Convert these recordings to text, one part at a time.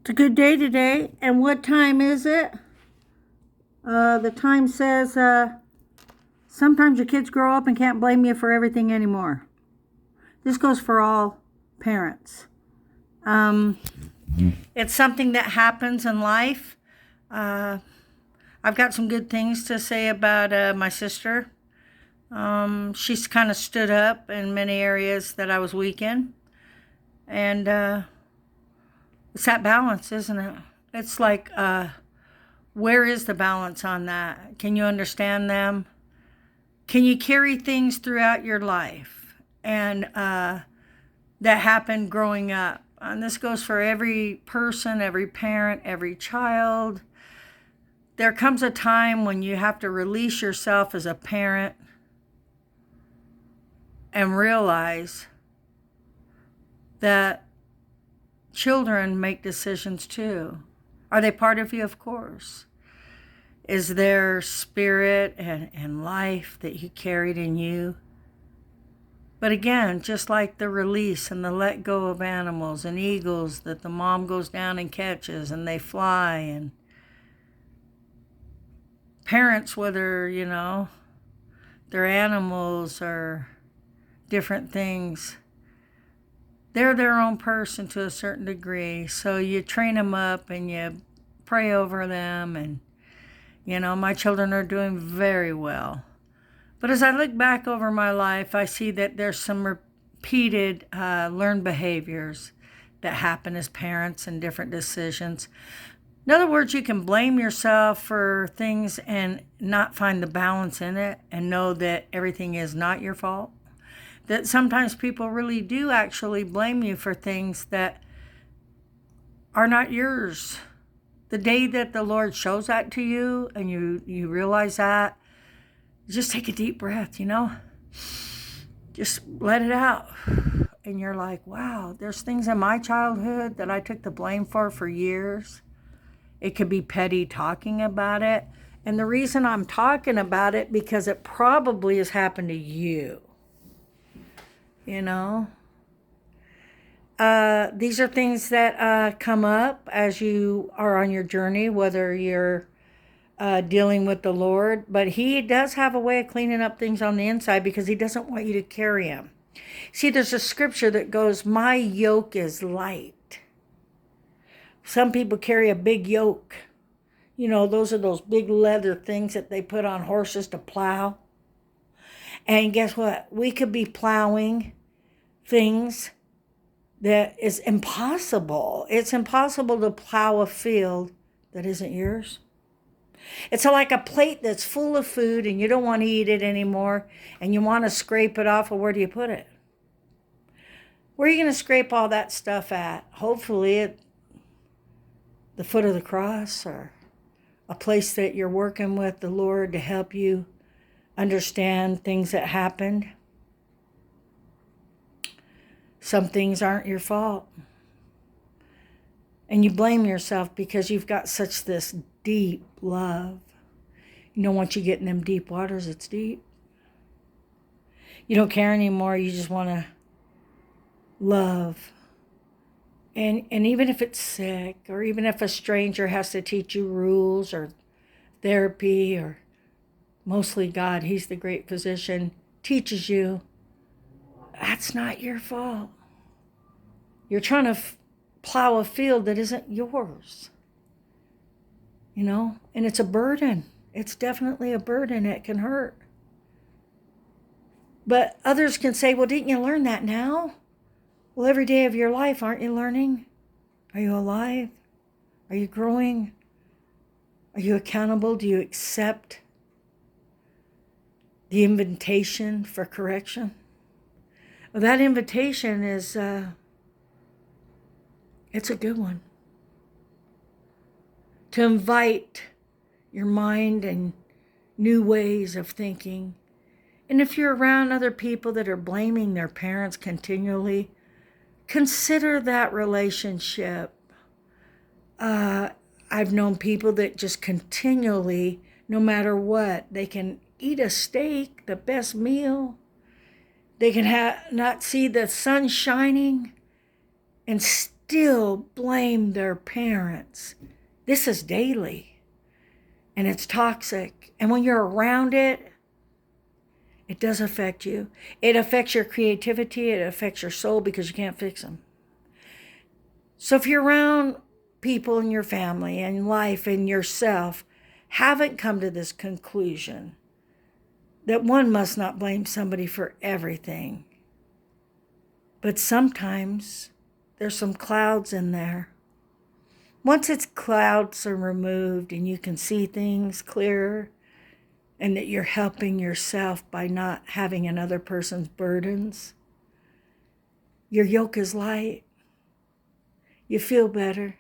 It's a good day today. And what time is it? The time says sometimes your kids grow up and can't blame you for everything anymore. This goes for all parents. It's something that happens in life. I've got some good things to say about my sister. She's kind of stood up in many areas that I was weak in. And it's that balance, isn't it? It's like, where is the balance on that? Can you understand them? Can you carry things throughout your life and that happened growing up? And this goes for every person, every parent, every child. There comes a time when you have to release yourself as a parent and realize that children make decisions too. Are they part of you? Of course. Is there spirit and life that you carried in you? But again, just like the release and the let go of animals and eagles that the mom goes down and catches and they fly, and parents, whether, they're animals or different things, they're their own person to a certain degree. So you train them up and you pray over them. And, my children are doing very well. But as I look back over my life, I see that there's some repeated learned behaviors that happen as parents and different decisions. In other words, you can blame yourself for things and not find the balance in it and know that everything is not your fault. That sometimes people really do actually blame you for things that are not yours. The day that the Lord shows that to you and you realize that, just take a deep breath, Just let it out. And you're like, wow, there's things in my childhood that I took the blame for years. It could be petty talking about it. And the reason I'm talking about it, because it probably has happened to you. These are things that come up as you are on your journey, whether you're dealing with the Lord. But He does have a way of cleaning up things on the inside because He doesn't want you to carry them. See, there's a scripture that goes, my yoke is light. Some people carry a big yoke. Those are those big leather things that they put on horses to plow. And guess what? We could be plowing things that is impossible. It's impossible to plow a field that isn't yours. It's like a plate that's full of food and you don't want to eat it anymore and you want to scrape it off. Well, where do you put it? Where are you going to scrape all that stuff at? Hopefully at the foot of the cross, or a place that you're working with the Lord to help you understand things that happened. Some things aren't your fault. And you blame yourself because you've got such this deep love. Once you get in them deep waters, it's deep. You don't care anymore. You just want to love. And even if it's sick, or even if a stranger has to teach you rules or therapy, or mostly God, He's the great physician, teaches you, that's not your fault. You're trying to plow a field that isn't yours. And it's a burden. It's definitely a burden. It can hurt. But others can say, well, didn't you learn that now? Well, every day of your life, aren't you learning? Are you alive? Are you growing? Are you accountable? Do you accept the invitation for correction? Well, that invitation is, it's a good one. To invite your mind and new ways of thinking. And if you're around other people that are blaming their parents continually, consider that relationship. I've known people that just continually, no matter what, they can eat a steak, the best meal. They can not see the sun shining and still blame their parents. This is daily, and it's toxic. And when you're around it, it does affect you. It affects your creativity. It affects your soul because you can't fix them. So if you're around people in your family and life and yourself haven't come to this conclusion that one must not blame somebody for everything, but sometimes there's some clouds in there. Once its clouds are removed and you can see things clearer, and that you're helping yourself by not having another person's burdens, your yoke is light. You feel better.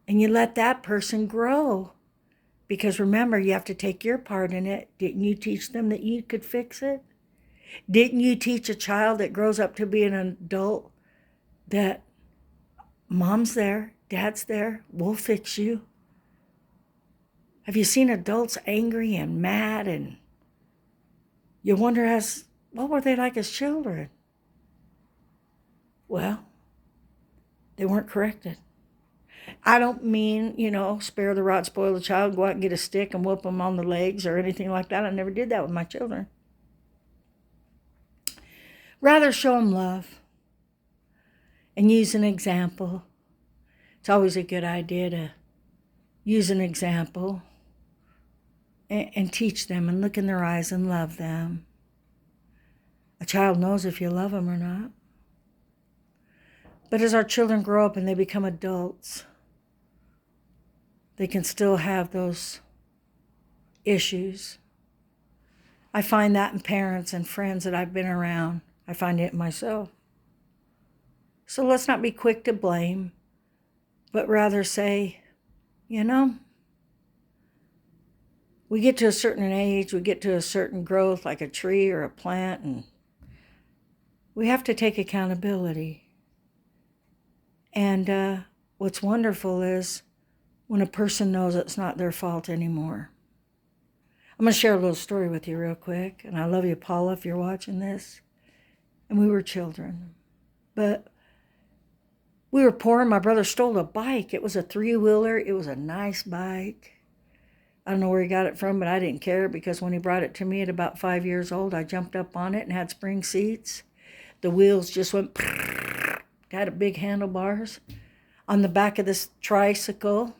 And you let that person grow. Because remember, you have to take your part in it. Didn't you teach them that you could fix it? Didn't you teach a child that grows up to be an adult that mom's there, dad's there, we'll fix you? Have you seen adults angry and mad, and you wonder, what were they like as children? Well, they weren't corrected. I don't mean, spare the rod, spoil the child, go out and get a stick and whoop them on the legs or anything like that. I never did that with my children. Rather show them love and use an example. It's always a good idea to use an example and teach them and look in their eyes and love them. A child knows if you love them or not. But as our children grow up and they become adults, they can still have those issues. I find that in parents and friends that I've been around. I find it in myself. So let's not be quick to blame, but rather say, we get to a certain age, we get to a certain growth, like a tree or a plant, and we have to take accountability. And what's wonderful is when a person knows it's not their fault anymore. I'm going to share a little story with you real quick. And I love you, Paula, if you're watching this. And we were children. But we were poor, and my brother stole a bike. It was a 3-wheeler. It was a nice bike. I don't know where he got it from, but I didn't care, because when he brought it to me at about 5 years old, I jumped up on it and had spring seats. The wheels just went, it had big handlebars. On the back of this tricycle,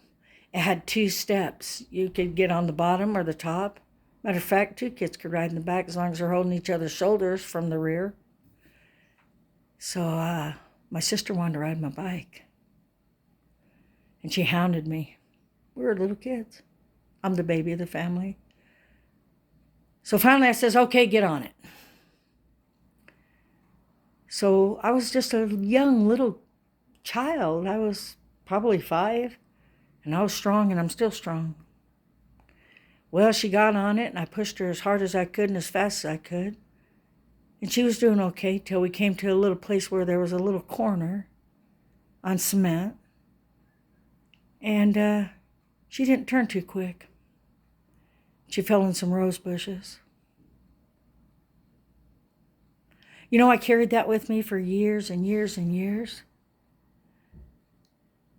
it had 2 steps. You could get on the bottom or the top. Matter of fact, 2 kids could ride in the back as long as they're holding each other's shoulders from the rear. So my sister wanted to ride my bike. And she hounded me. We were little kids. I'm the baby of the family. So finally I says, okay, get on it. So I was just a young little child. I was probably 5, and I was strong, and I'm still strong. Well, she got on it, and I pushed her as hard as I could and as fast as I could. And she was doing okay till we came to a little place where there was a little corner on cement. And she didn't turn too quick. She fell in some rose bushes. I carried that with me for years and years and years.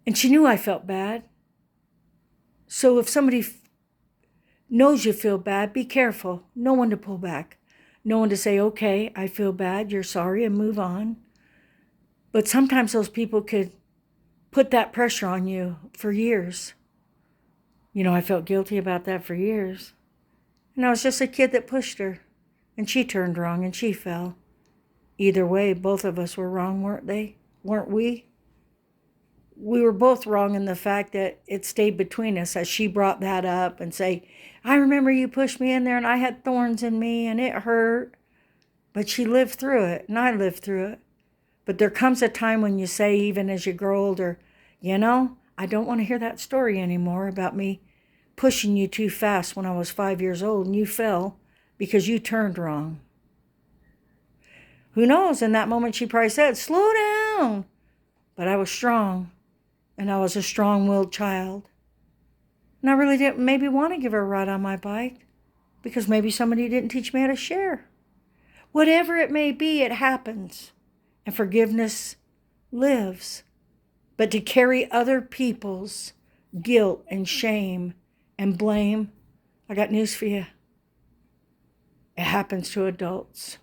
And she knew I felt bad. So if somebody knows you feel bad, be careful. No one to pull back. No one to say, okay, I feel bad, you're sorry, and move on. But sometimes those people could put that pressure on you for years. I felt guilty about that for years. And I was just a kid that pushed her. And she turned wrong and she fell. Either way, both of us were wrong, weren't they? Weren't we? We were both wrong in the fact that it stayed between us, as she brought that up and say, I remember you pushed me in there and I had thorns in me and it hurt. But she lived through it and I lived through it. But there comes a time when you say, even as you grow older, I don't want to hear that story anymore about me pushing you too fast when I was 5 years old and you fell because you turned wrong. Who knows? In that moment, she probably said, slow down. But I was strong, and I was a strong-willed child. And I really didn't maybe want to give her a ride on my bike because maybe somebody didn't teach me how to share. Whatever it may be, it happens. And forgiveness lives. But to carry other people's guilt and shame and blame, I got news for you. It happens to adults.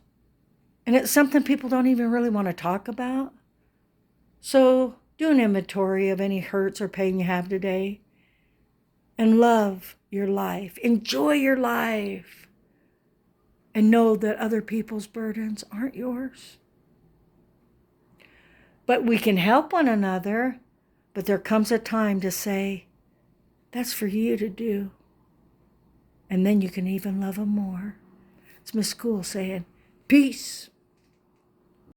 And it's something people don't even really want to talk about. So do an inventory of any hurts or pain you have today. And love your life. Enjoy your life. And know that other people's burdens aren't yours. But we can help one another. But there comes a time to say, that's for you to do. And then you can even love them more. It's Miss Cool saying, peace.